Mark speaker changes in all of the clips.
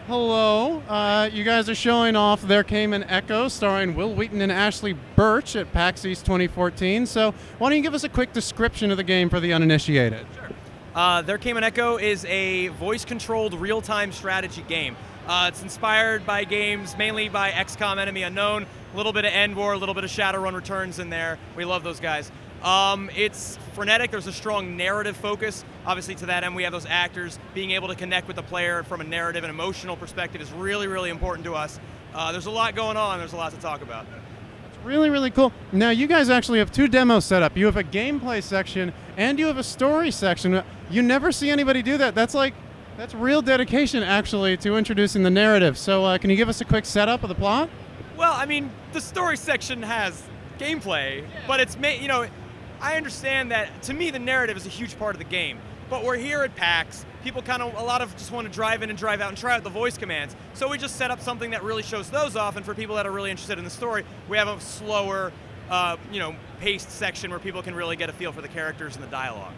Speaker 1: Hello, hello. You guys are showing off There Came an Echo, starring Will Wheaton and Ashley Birch at PAX East 2014. So why don't you give us a quick description of the game for the uninitiated?
Speaker 2: Sure. There Came an Echo is a voice-controlled real-time strategy game. It's inspired by games, mainly by XCOM Enemy Unknown, a little bit of End War, a little bit of Shadowrun Returns in there. We love those guys. It's frenetic. There's a strong narrative focus. Obviously, to that end, we have those actors. Being able to connect with the player from a narrative and emotional perspective is really, really important to us. There's a lot going on. There's a lot to talk about.
Speaker 1: It's really, really cool. Now, you guys actually have two demos set up. You have a gameplay section and you have a story section. You never see anybody do that. That's real dedication, actually, to introducing the narrative. So can you give us a quick setup of the plot?
Speaker 2: Well, I mean, the story section has gameplay, but it's I understand that, to me, the narrative is a huge part of the game. But we're here at PAX. People a lot of just want to drive in and drive out and try out the voice commands. So we just set up something that really shows those off, and for people that are really interested in the story, we have a slower, paced section where people can really get a feel for the characters and the dialogue.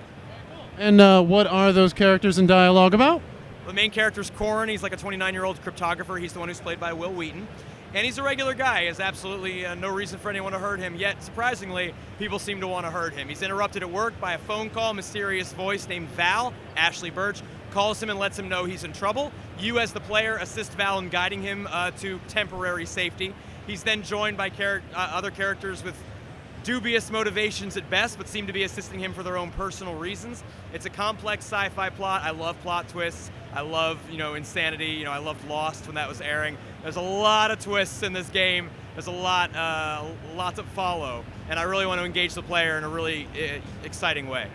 Speaker 1: And what are those characters and dialogue about?
Speaker 2: The main character is Corrin. He's like a 29-year-old cryptographer. He's the one who's played by Will Wheaton. And he's a regular guy. He has absolutely no reason for anyone to hurt him, yet surprisingly, people seem to want to hurt him. He's interrupted at work by a phone call. Mysterious voice named Val, Ashley Birch, calls him and lets him know he's in trouble. You, as the player, assist Val in guiding him to temporary safety. He's then joined by other characters with dubious motivations at best, but seem to be assisting him for their own personal reasons. It's a complex sci-fi plot. I love plot twists. I love, insanity. I loved Lost when that was airing. There's a lot of twists in this game. There's a lot to follow, and I really want to engage the player in a really exciting way.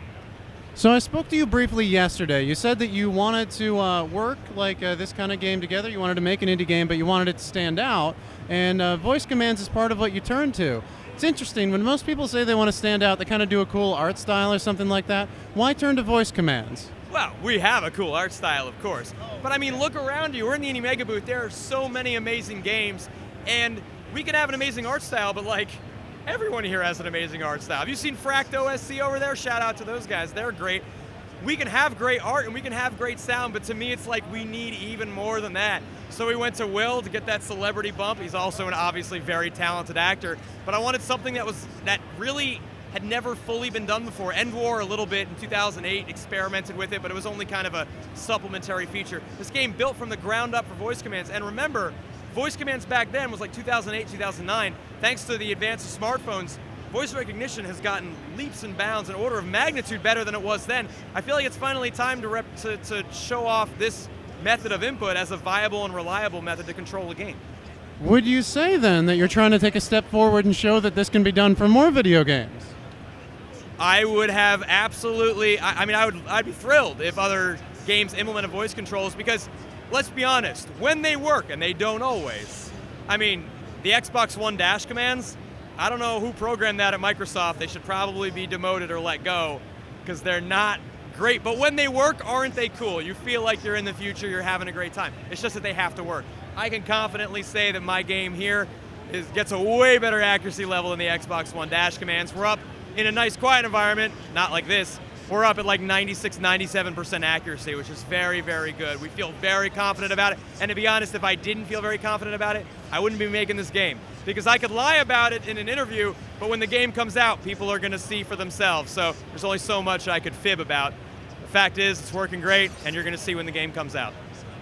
Speaker 1: So I spoke to you briefly yesterday. You said that you wanted to work like this kind of game together. You wanted to make an indie game, but you wanted it to stand out, and voice commands is part of what you turn to. It's interesting, when most people say they want to stand out, they kind of do a cool art style or something like that. Why turn to voice commands?
Speaker 2: Well, we have a cool art style, of course. But I mean, look around you. We're in the Indie Mega booth. There are so many amazing games, and we can have an amazing art style, but everyone here has an amazing art style. Have you seen Fract OSC over there? Shout out to those guys. They're great. We can have great art and we can have great sound, but to me it's like we need even more than that. So we went to Will to get that celebrity bump. He's also an obviously very talented actor, but I wanted something that really had never fully been done before. End War a little bit in 2008, experimented with it, but it was only kind of a supplementary feature. This game built from the ground up for voice commands, and remember, voice commands back then was like 2008, 2009. Thanks to the advance of smartphones, voice recognition has gotten leaps and bounds, an order of magnitude better than it was then. I feel like it's finally time to show off this method of input as a viable and reliable method to control a game.
Speaker 1: Would you say then that you're trying to take a step forward and show that this can be done for more video games?
Speaker 2: I would have absolutely, I'd be thrilled if other games implemented voice controls, because let's be honest, when they work, and they don't always, the Xbox One dash commands, I don't know who programmed that at Microsoft. They should probably be demoted or let go, because they're not great. But when they work, aren't they cool? You feel like you're in the future, you're having a great time. It's just that they have to work. I can confidently say that my game here gets a way better accuracy level than the Xbox One dash commands. We're up in a nice quiet environment, not like this. We're up at like 96, 97% accuracy, which is very, very good. We feel very confident about it. And to be honest, if I didn't feel very confident about it, I wouldn't be making this game. Because I could lie about it in an interview, but when the game comes out, people are gonna see for themselves. So there's only so much I could fib about. The fact is, it's working great, and you're gonna see when the game comes out.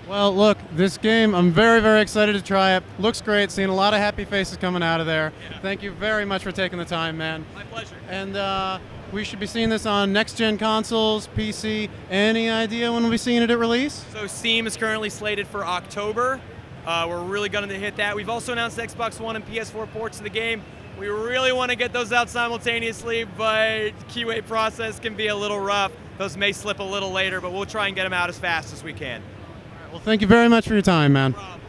Speaker 1: Well, look, this game, I'm very, very excited to try it. Looks great, seeing a lot of happy faces coming out of there.
Speaker 2: Yeah.
Speaker 1: Thank you very much for taking the time, man.
Speaker 2: My pleasure.
Speaker 1: And we should be seeing this on next-gen consoles, PC. Any idea when we'll be seeing it at release?
Speaker 2: So Steam is currently slated for October. We're really going to hit that. We've also announced Xbox One and PS4 ports of the game. We really want to get those out simultaneously, but QA process can be a little rough. Those may slip a little later, but we'll try and get them out as fast as we can.
Speaker 1: Well, thank you very much for your time, man.
Speaker 2: No problem.